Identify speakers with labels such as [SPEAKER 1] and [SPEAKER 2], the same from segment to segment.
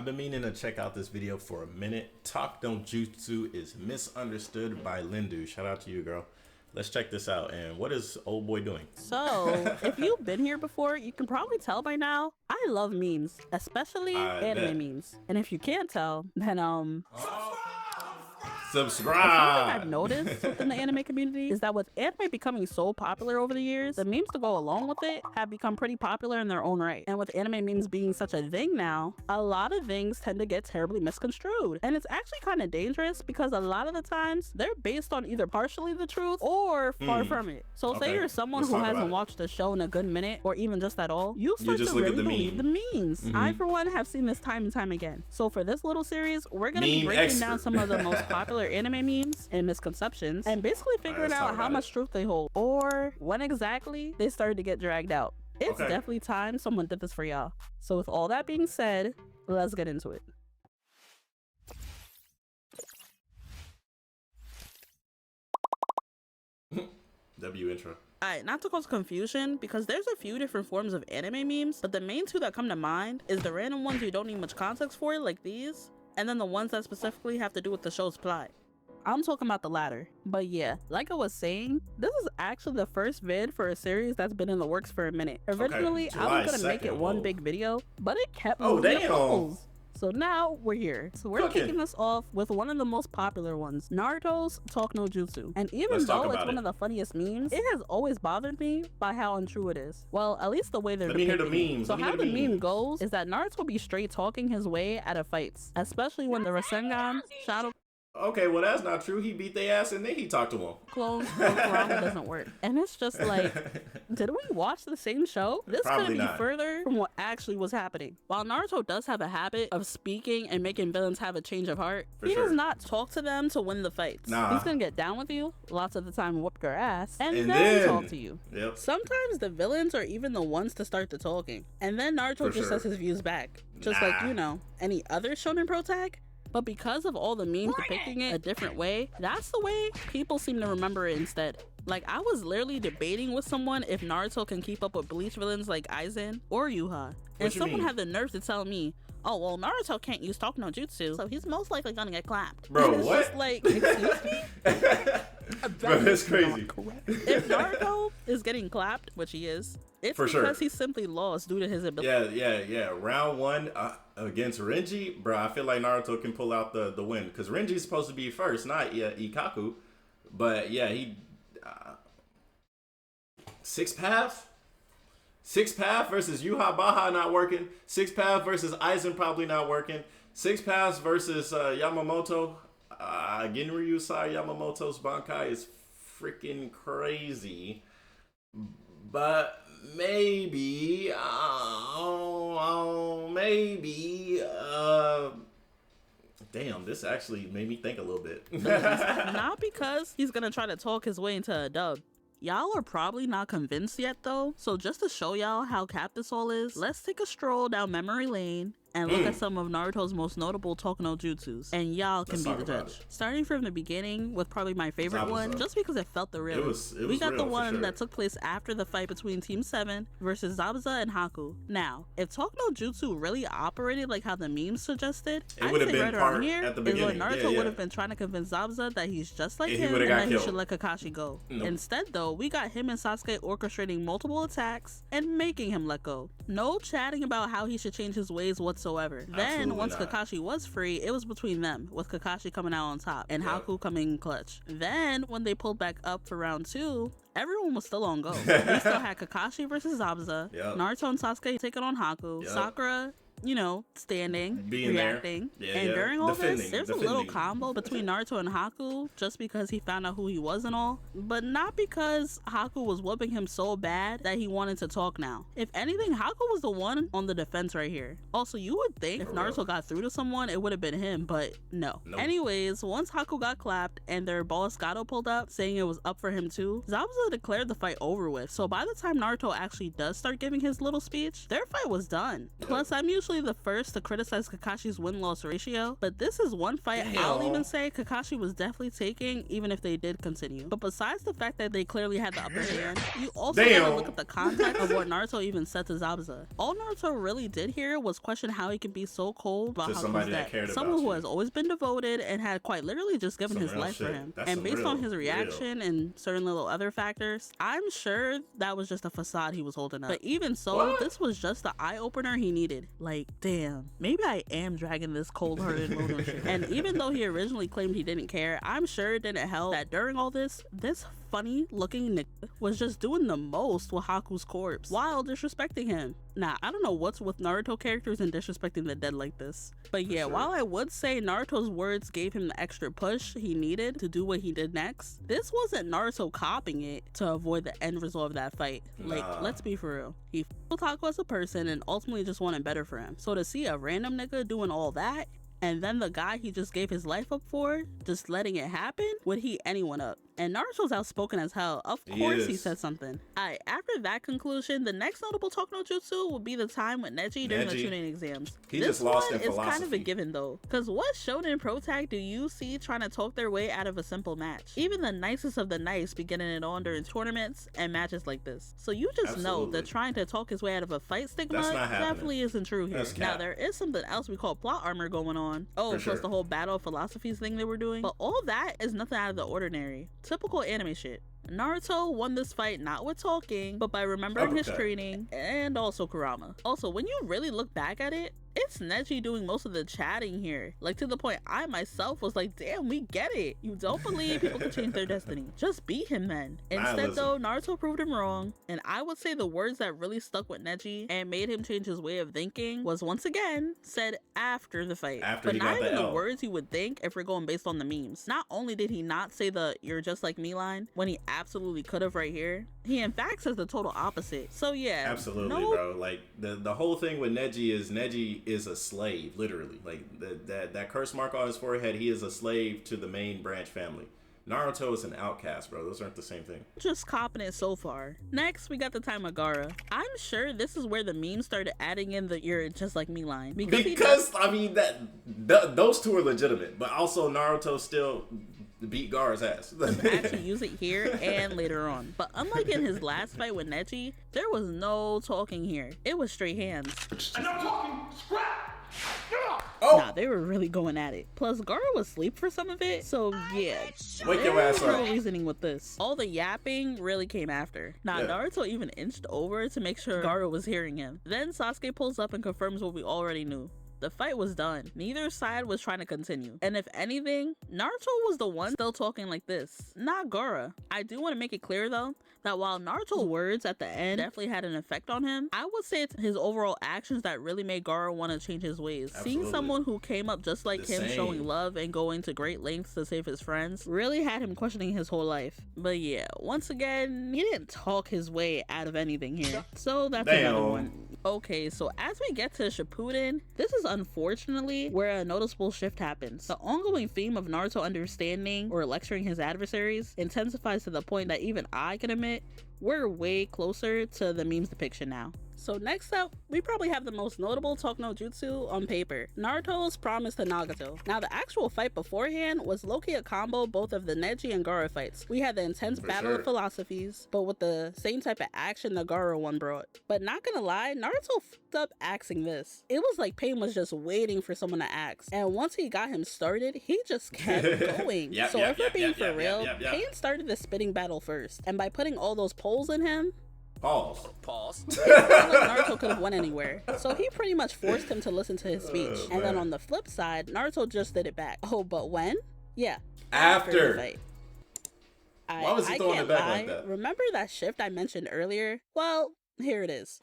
[SPEAKER 1] I've been meaning to check out this video for a minute. Talk No Jutsu is misunderstood by Lindoo. Shout out to you, girl. Let's check this out. And what is old boy doing?
[SPEAKER 2] So, if you've been here before, you can probably tell by now, I love memes, especially anime memes. And if you can't tell, then
[SPEAKER 1] subscribe.
[SPEAKER 2] Something I've noticed within the anime community is that with anime becoming so popular over the years, the memes to go along with it have become pretty popular in their own right. And with anime memes being such a thing now, a lot of things tend to get terribly misconstrued. And it's actually kind of dangerous because a lot of the times they're based on either partially the truth or far from it. So say you're someone who hasn't watched the show in a good minute or even just at all, you start to really believe the memes. I for one have seen this time and time again. So for this little series, we're gonna be breaking down some of the most popular anime memes and misconceptions and basically figuring out how much truth they hold or when exactly they started to get dragged out. It's definitely time someone did this for y'all. So with all that being said, let's get into it.
[SPEAKER 1] W intro.
[SPEAKER 2] Alright, not to cause confusion, because there's a few different forms of anime memes, but the main two that come to mind is the random ones you don't need much context for, like these, and then the ones that specifically have to do with the show's plot. I'm talking about the latter. But yeah, like I was saying, this is actually the first vid for a series that's been in the works for a minute. Originally, I was gonna make it one big video, but it kept moving up. So now we're here. So we're kicking this off with one of the most popular ones, Naruto's Talk No Jutsu. And even though it's one of the funniest memes, it has always bothered me by how untrue it is. Well, at least the way they're depicting it.
[SPEAKER 1] Let me hear the memes.
[SPEAKER 2] So how the meme goes is that Naruto will be straight talking his way out of fights, especially when the Rasengan, Shadow
[SPEAKER 1] Okay, well that's not true. He beat their ass and then he talked to him.
[SPEAKER 2] Clone doesn't work. And it's just like, did we watch the same show? This couldn't be further from what actually was happening. While Naruto does have a habit of speaking and making villains have a change of heart, he does not talk to them to win the fights. He's gonna get down with you, lots of the time whoop your ass, and then talk to you. Sometimes the villains are even the ones to start the talking. And then Naruto just says his views back. Just like, you know, any other shonen pro tag. But because of all the memes depicting it a different way, that's the way people seem to remember it instead. Like, I was literally debating with someone if Naruto can keep up with Bleach villains like Aizen or Yuha. And someone had the nerve to tell me, oh, well, Naruto can't use Talk No Jutsu, so he's most likely gonna get clapped.
[SPEAKER 1] Bro,
[SPEAKER 2] and it's just like, excuse me?
[SPEAKER 1] Bro, that's crazy.
[SPEAKER 2] If Naruto is getting clapped, which he is, it's because he simply lost due to his ability.
[SPEAKER 1] Yeah. Round one against Renji, bro, I feel like Naruto can pull out the win. Because Renji's supposed to be first, not Ikkaku. But yeah, he... Six Path? Six Path versus Yuha Baha not working. Six Path versus Aizen probably not working. Six Paths versus Yamamoto. Ginryu Sai Yamamoto's Bankai is freaking crazy. But maybe, damn, this actually made me think a little bit.
[SPEAKER 2] Not because he's gonna try to talk his way into a dub. Y'all are probably not convinced yet though, so just to show y'all how capped this all is, let's take a stroll down memory lane and look at some of Naruto's most notable Talk No Jutsus, and y'all can be the judge. Starting from the beginning with probably my favorite one, just because it felt the realest. We got the one that took place after the fight between Team 7 versus Zabuza and Haku. Now, if Talk No Jutsu really operated like how the memes suggested, I'd say right around here is when Naruto would have been trying to convince Zabuza that he's just like him and that he should let Kakashi go. Instead though, we got him and Sasuke orchestrating multiple attacks and making him let go. No chatting about how he should change his ways whatsoever. Then, once Kakashi was free, it was between them, with Kakashi coming out on top and Haku coming clutch. Then, when they pulled back up for round 2, everyone was still on go. We still had Kakashi versus Zabuza, Naruto and Sasuke taking on Haku, Sakura, you know, standing, reacting, and during all this, there's a little combo between Naruto and Haku just because he found out who he was and all, but not because Haku was whooping him so bad that he wanted to talk now. If anything, Haku was the one on the defense right here. Also, you would think if Naruto got through to someone, it would have been him, but no. Anyways, once Haku got clapped and their boss Gato pulled up saying it was up for him too, Zabuza declared the fight over with, so by the time Naruto actually does start giving his little speech, their fight was done. Plus, I'm usually usually the first to criticize Kakashi's win-loss ratio, but this is one fight I'll even say Kakashi was definitely taking, even if they did continue. But besides the fact that they clearly had the upper hand, you also gotta look at the context of what Naruto even said to Zabuza. All Naruto really did here was question how he could be so cold about how he's dead. Someone who has always been devoted and had quite literally just given his life for him. And based on his reaction and certain little other factors, I'm sure that was just a facade he was holding up. But even so, this was just the eye-opener he needed. Like, damn, maybe I am dragging this cold-hearted Mono shit. And even though he originally claimed he didn't care, I'm sure it didn't help that during all this funny looking nigga was just doing the most with Haku's corpse while disrespecting him. Now, I don't know what's with Naruto characters and disrespecting the dead like this. But yeah, while I would say Naruto's words gave him the extra push he needed to do what he did next, this wasn't Naruto copying it to avoid the end result of that fight. Like, let's be for real. He f***ed Haku as a person and ultimately just wanted better for him. So to see a random nigga doing all that, and then the guy he just gave his life up for, just letting it happen, would heat anyone up. And Naruto's outspoken as hell. Of course he said something. Alright, after that conclusion, the next notable talk no jutsu would be the time with Neji during the Chunin exams.
[SPEAKER 1] He just lost in philosophy.
[SPEAKER 2] It's kind of a given though, because what shonen pro tag do you see trying to talk their way out of a simple match? Even the nicest of the nice be getting it on during tournaments and matches like this. So you just know that trying to talk his way out of a fight stigma definitely isn't true here. Now there is something else we call plot armor going on. Oh, plus the whole battle of philosophies thing they were doing. But all that is nothing out of the ordinary. Typical anime shit. Naruto won this fight not with talking, but by remembering his training, and also Kurama. Also, when you really look back at it, it's Neji doing most of the chatting here. Like, to the point I myself was like, damn, we get it. You don't believe people can change their destiny. Just beat him then. Instead though, Naruto proved him wrong, and I would say the words that really stuck with Neji and made him change his way of thinking was once again said after the fight. But not even the words you would think if we're going based on the memes. Not only did he not say the "you're just like me" line when he absolutely could have right here, he in fact says the total opposite. So yeah,
[SPEAKER 1] absolutely, bro. Like the whole thing with Neji is a slave, literally. Like that curse mark on his forehead, he is a slave to the main branch family. Naruto is an outcast, bro. Those aren't the same thing.
[SPEAKER 2] Just copping it so far. Next, we got the time of Gaara. I'm sure this is where the memes started adding in the "you're just like me" line.
[SPEAKER 1] Because I mean those two are legitimate, but also Naruto still beat Gaara's ass.
[SPEAKER 2] Actually use it here and later on. But unlike in his last fight with Neji, there was no talking here. It was straight hands.
[SPEAKER 3] I'm not talking. Scrap.
[SPEAKER 2] Nah, they were really going at it. Plus, Gaara was asleep for some of it, so yeah.
[SPEAKER 1] Wake your ass up.
[SPEAKER 2] No reasoning with this. All the yapping really came after. Naruto even inched over to make sure Gaara was hearing him. Then Sasuke pulls up and confirms what we already knew. The fight was done. Neither side was trying to continue. And if anything, Naruto was the one still talking like this, not Gaara. I do want to make it clear though, that while Naruto's words at the end definitely had an effect on him, I would say it's his overall actions that really made Gaara want to change his ways. Seeing someone who came up just like him showing love and going to great lengths to save his friends really had him questioning his whole life. But yeah, once again, he didn't talk his way out of anything here. So that's another one. Okay, so as we get to Shippuden, this is unfortunately where a noticeable shift happens. The ongoing theme of Naruto understanding or lecturing his adversaries intensifies to the point that even I can admit we're way closer to the meme's depiction now. So next up, we probably have the most notable talk no jutsu on paper, Naruto's promise to Nagato. Now the actual fight beforehand was low-key a combo both of the Neji and Gaara fights. We had the intense battle of philosophies, but with the same type of action the Gaara one brought. But not gonna lie, Naruto f***ed up axing this. It was like Pain was just waiting for someone to axe, and once he got him started, he just kept going. If we're being for real, Pain started the spitting battle first, and by putting all those poles in him,
[SPEAKER 1] Pause.
[SPEAKER 2] It's not like Naruto could have went anywhere. So he pretty much forced him to listen to his speech. And then on the flip side, Naruto just did it back. Oh, but when? Yeah. After the fight.
[SPEAKER 1] Why was he throwing it back like that?
[SPEAKER 2] Remember that shift I mentioned earlier? Well, here it is.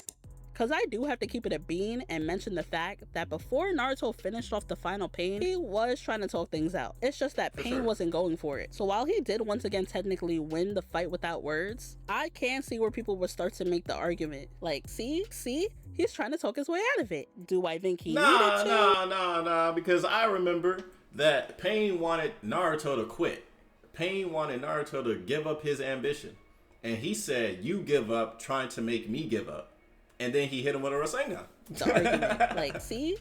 [SPEAKER 2] Cause I do have to keep it a bean and mention the fact that before Naruto finished off the final Pain, he was trying to talk things out. It's just that Pain wasn't going for it. So while he did once again technically win the fight without words, I can see where people would start to make the argument. Like, see? He's trying to talk his way out of it. Do I think he needed to?
[SPEAKER 1] No, because I remember that Pain wanted Naruto to quit. Pain wanted Naruto to give up his ambition. And he said, you give up trying to make me give up. and then he hit him with a Rasengan.
[SPEAKER 2] The argument. Like, see?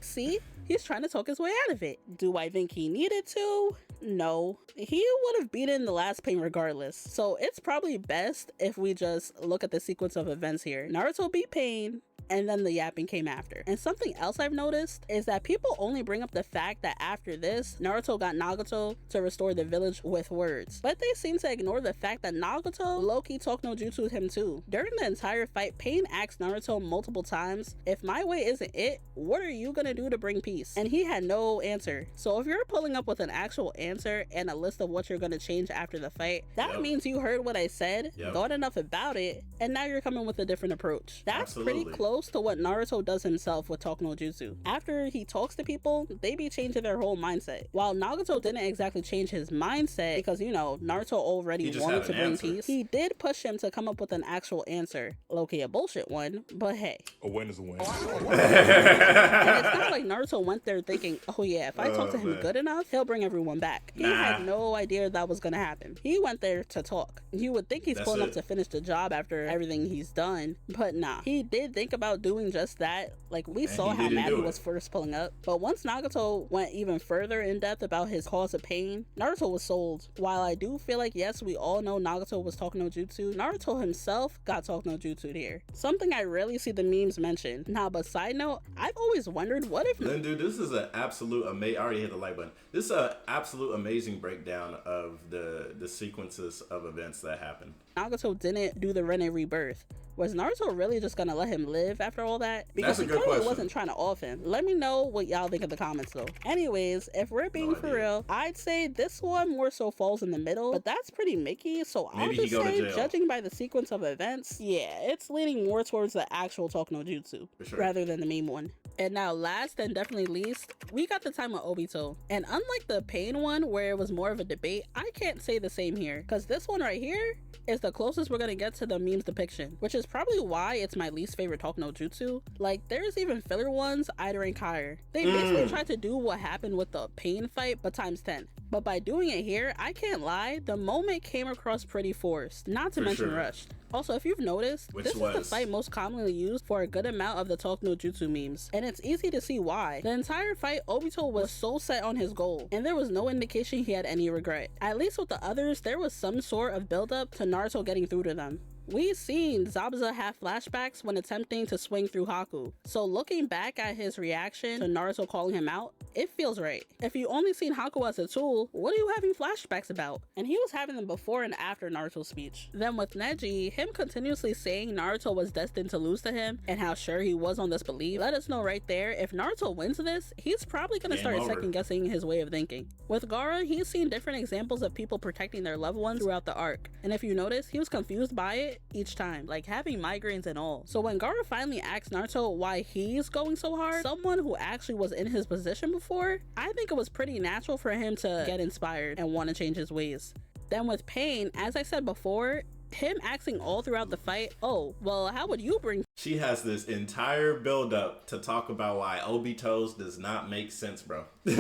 [SPEAKER 2] He's trying to talk his way out of it. Do I think he needed to? No. He would have beaten the last Pain regardless. So it's probably best if we just look at the sequence of events here. Naruto beat Pain, and then the yapping came after. And something else I've noticed is that people only bring up the fact that after this, Naruto got Nagato to restore the village with words. But they seem to ignore the fact that Nagato low-key talked no jutsu him too. During the entire fight, Pain asked Naruto multiple times, if my way isn't it, what are you gonna do to bring peace? And he had no answer. So if you're pulling up with an actual answer and a list of what you're gonna change after the fight, that means you heard what I said, thought enough about it, and now you're coming with a different approach. That's pretty close to what Naruto does himself with Talk no Jutsu. After he talks to people, they be changing their whole mindset. While Nagato didn't exactly change his mindset because, you know, Naruto already wanted to bring peace, he did push him to come up with an actual answer. Low-key a bullshit one, but hey.
[SPEAKER 4] A win is a win.
[SPEAKER 2] And it's not like Naruto went there thinking, oh yeah, if I talk to him good enough, he'll bring everyone back. He had no idea that was gonna happen. He went there to talk. You would think he's pulling up to finish the job after everything he's done, but nah. He did think about doing just that. Like, we saw how mad he was first pulling up, but once Nagato went even further in depth about his cause of pain, Naruto was sold. While I do feel like, yes, we all know Nagato was talking no jutsu, Naruto himself got talk no jutsu here. Something I rarely see the memes mention. Now, but side note, I've always wondered, what if
[SPEAKER 1] Lindoo, this is an absolute amazing, I already hit the like button. This is an absolute amazing breakdown of the sequences of events that happen.
[SPEAKER 2] Nagato didn't do the Rinne rebirth? Was Naruto really just gonna let him live after all that? Because
[SPEAKER 1] That's a
[SPEAKER 2] he
[SPEAKER 1] good
[SPEAKER 2] clearly
[SPEAKER 1] question.
[SPEAKER 2] wasn't trying to off him. Let me know what y'all think in the comments though. Anyways, if we're being for real, I'd say this one more so falls in the middle, but that's pretty Mickey, so I'll
[SPEAKER 1] Maybe he
[SPEAKER 2] just
[SPEAKER 1] go to
[SPEAKER 2] say,
[SPEAKER 1] jail.
[SPEAKER 2] judging by the sequence of events, yeah, it's leaning more towards the actual Talk no Jutsu, rather than the meme one. And now last and definitely least, we got the time of Obito. And unlike the Pain one, where it was more of a debate, I can't say the same here, because this one right here is the closest we're gonna get to the meme's depiction, which is probably why it's my least favorite Talk no Jutsu. Like, there's even filler ones I'd rank higher. They basically tried to do what happened with the Pain fight, but times 10. But by doing it here, I can't lie, the moment came across pretty forced, not to mention rushed. Also, if you've noticed, this is the fight most commonly used for a good amount of the Talk no Jutsu memes, and it's easy to see why. The entire fight, Obito was so set on his goal, and there was no indication he had any regret. At least with the others, there was some sort of build-up to Naruto getting through to them. We've seen Zabuza have flashbacks when attempting to swing through Haku, so looking back at his reaction to Naruto calling him out, it feels right. If you only seen Haku as a tool, what are you having flashbacks about? And he was having them before and after Naruto's speech. Then with Neji, him continuously saying Naruto was destined to lose to him and how sure he was on this belief, let us know right there, if Naruto wins this, he's probably gonna start second guessing his way of thinking. With Gaara, he's seen different examples of people protecting their loved ones throughout the arc, and if you notice, he was confused by it each time, like having migraines and all. So when Gaara finally asks Naruto why he's going so hard, someone who actually was in his position before, I think it was pretty natural for him to get inspired and want to change his ways. Then with Pain, as I said before, him asking all throughout the fight, oh, well, how would you bring...
[SPEAKER 1] She has this entire build-up to talk about why Obito's does not make sense, bro.
[SPEAKER 2] And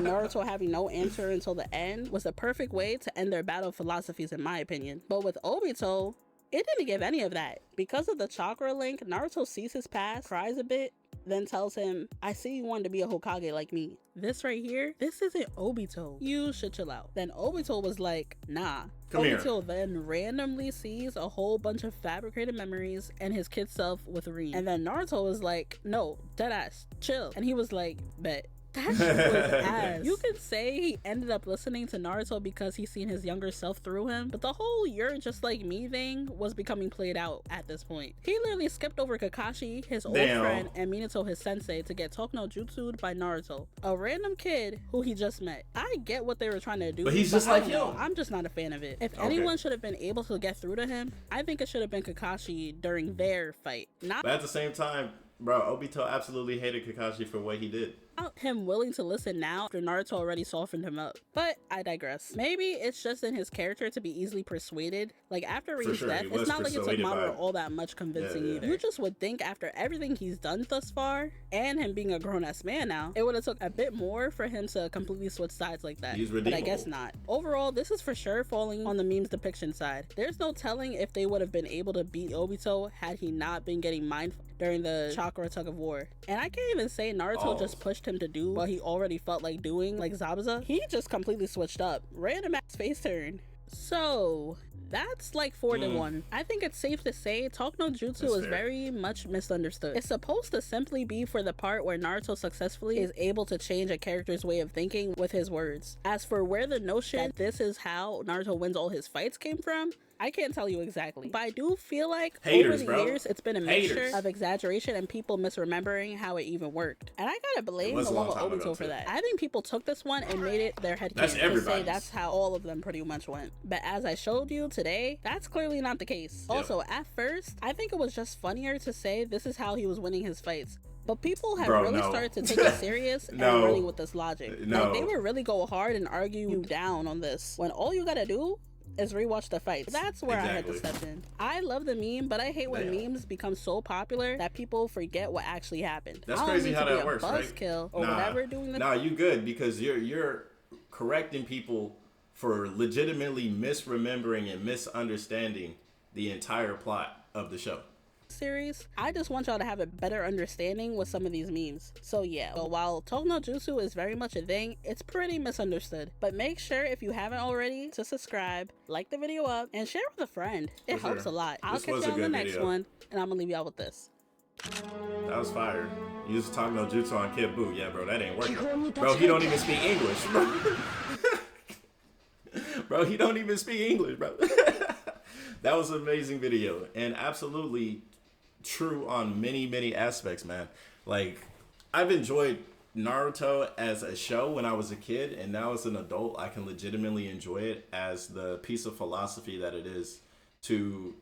[SPEAKER 2] Naruto having no answer until the end was the perfect way to end their battle of philosophies, in my opinion. But with Obito, it didn't give any of that. Because of the chakra link, Naruto sees his past, cries a bit, then tells him, I see you wanted to be a Hokage like me. This right here, this isn't Obito. You should chill out. Then Obito was like, nah. Obito then randomly sees a whole bunch of fabricated memories and his kid self with Rin. And then Naruto was like, no, deadass, chill. And he was like, bet. That shit was ass. You could say he ended up listening to Naruto because he seen his younger self through him, but the whole "you're just like me" thing was becoming played out at this point. He literally skipped over Kakashi, his old friend, and Minato, his sensei, to get Talk no Jutsu'd by Naruto, a random kid who he just met. I get what they were trying to do,
[SPEAKER 1] but he's just like him.
[SPEAKER 2] I'm just not a fan of it. If anyone should have been able to get through to him, I think it should have been Kakashi during their fight.
[SPEAKER 1] But at the same time, bro, Obito absolutely hated Kakashi for what he did.
[SPEAKER 2] him willing to listen now after Naruto already softened him up. But I digress. Maybe it's just in his character to be easily persuaded. Like after Rein's death, it's not like it took Mamoru all that much convincing either. You just would think after everything he's done thus far, and him being a grown-ass man now, it would have took a bit more for him to completely switch sides like that. But I guess not. Overall, this is for sure falling on the meme's depiction side. There's no telling if they would have been able to beat Obito had he not been getting mind during the chakra tug of war. And I can't even say Naruto just pushed him to do what he already felt like doing, like Zabuza. He just completely switched up. Random ass face turn. So that's like 4-1. I think it's safe to say Talk no Jutsu is very much misunderstood. It's supposed to simply be for the part where Naruto successfully is able to change a character's way of thinking with his words. As for where the notion that this is how Naruto wins all his fights came from, I can't tell you exactly, but I do feel like over the years it's been a mixture of exaggeration and people misremembering how it even worked. And I gotta blame the love of Obito for that. I think people took this one and made it their headcanon to say that's how all of them pretty much went. But as I showed you today, that's clearly not the case. Also, at first, I think it was just funnier to say this is how he was winning his fights. But people have really started to take it serious and running with this logic. Like they would really go hard and argue you down on this when all you gotta do is rewatch the fights. That's where I had to step in. I love the meme, but I hate when memes become so popular that people forget what actually happened.
[SPEAKER 1] That's crazy how that works, right?
[SPEAKER 2] Buzzkill or whatever doing the
[SPEAKER 1] you good because you're correcting people for legitimately misremembering and misunderstanding the entire plot of the show.
[SPEAKER 2] Series. I just want y'all to have a better understanding with some of these memes. So yeah, but while Talk no Jutsu is very much a thing, it's pretty misunderstood. But make sure if you haven't already to subscribe, like the video up, and share with a friend. It helps a lot. I'll catch y'all on the next one, and I'm gonna leave y'all with this.
[SPEAKER 1] That was fire. You just Talk no Jutsu on Kid Buu. Yeah, bro, that ain't working. Bro, he don't even speak English, bro. Bro, he don't even speak English, bro. That was an amazing video and absolutely true on many aspects, man. Like, I've enjoyed Naruto as a show when I was a kid, and now as an adult I can legitimately enjoy it as the piece of philosophy that it is to,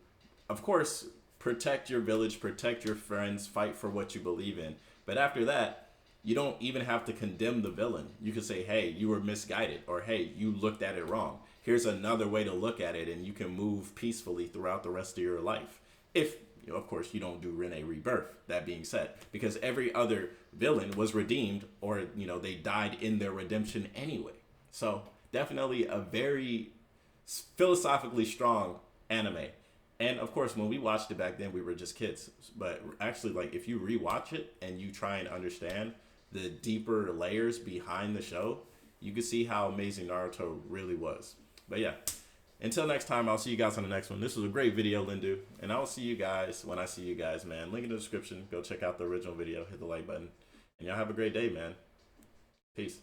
[SPEAKER 1] of course, protect your village, protect your friends, fight for what you believe in. But after that, you don't even have to condemn the villain. You can say, hey, you were misguided, or hey, you looked at it wrong. Here's another way to look at it, and you can move peacefully throughout the rest of your life. If of course, you don't do Rene Rebirth, that being said, because every other villain was redeemed or, they died in their redemption anyway. So definitely a very philosophically strong anime. And of course, when we watched it back then, we were just kids. But actually, like, if you rewatch it and you try and understand the deeper layers behind the show, you can see how amazing Naruto really was. But yeah. Until next time, I'll see you guys on the next one. This was a great video, Lindoo. And I'll see you guys when I see you guys, man. Link in the description. Go check out the original video. Hit the like button. And y'all have a great day, man. Peace.